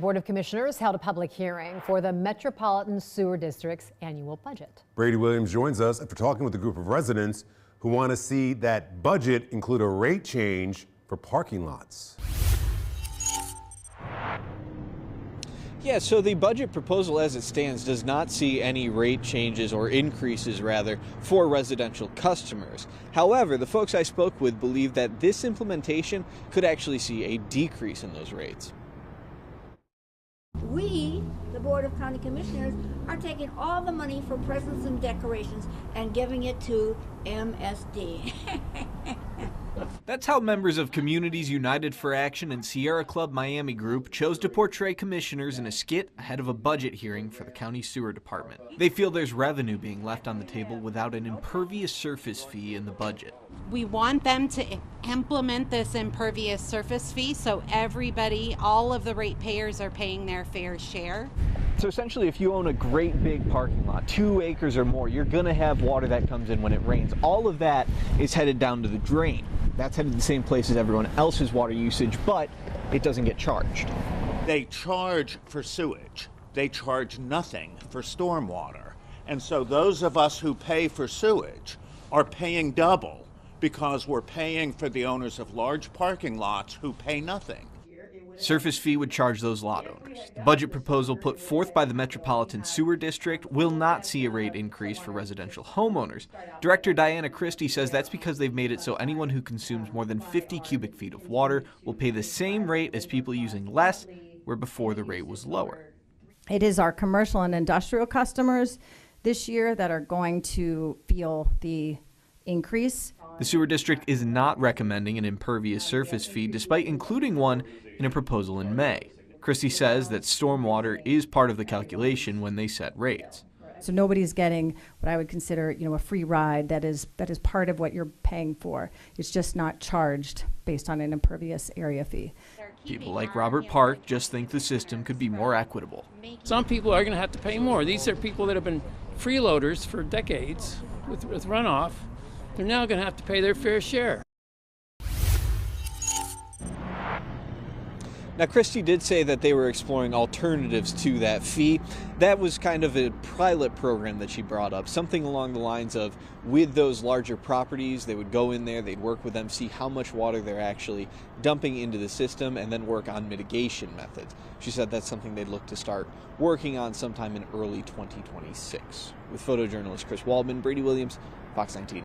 Board of Commissioners held a public hearing for the Metropolitan Sewer District's annual budget. Brady Williams joins us after talking with a group of residents who want to see that budget include a rate change for parking lots. Yeah, so the budget proposal as it stands does not see any rate changes or increases, rather, for residential customers. However, the folks I spoke with believe that this implementation could actually see a decrease in those rates. We, the Board of County Commissioners, are taking all the money for presents and decorations and giving it to MSD. That's how members of Communities United for Action and Sierra Club Miami Group chose to portray commissioners in a skit ahead of a budget hearing for the county sewer department. They feel there's revenue being left on the table without an impervious surface fee in the budget. We want them to implement this impervious surface fee so everybody, all of the ratepayers, are paying their fair share. So essentially, if you own a great big parking lot, 2 acres or more, you're going to have water that comes in when it rains. All of that is headed down to the drain. That's headed the same place as everyone else's water usage, but it doesn't get charged. They charge for sewage. They charge nothing for stormwater. And so those of us who pay for sewage are paying double because we're paying for the owners of large parking lots who pay nothing. Surface fee would charge those lot owners. The budget proposal put forth by the Metropolitan Sewer District will not see a rate increase for residential homeowners. Director Diana Christie says that's because they've made it so anyone who consumes more than 50 cubic feet of water will pay the same rate as people using less, where before the rate was lower. It is our commercial and industrial customers this year that are going to feel the increase. The sewer district is not recommending an impervious surface fee, despite including one in a proposal in May. Christie says that stormwater is part of the calculation when they set rates. So nobody's getting what I would consider, a free ride that is part of what you're paying for. It's just not charged based on an impervious area fee. People like Robert Park just think the system could be more equitable. Some people are going to have to pay more. These are people that have been freeloaders for decades with runoff. They're now going to have to pay their fair share. Now, Christie did say that they were exploring alternatives to that fee. That was kind of a pilot program that she brought up, something along the lines of, with those larger properties, they would go in there, they'd work with them, see how much water they're actually dumping into the system, and then work on mitigation methods. She said that's something they'd look to start working on sometime in early 2026. With photojournalist Chris Waldman, Brady Williams, Fox 19.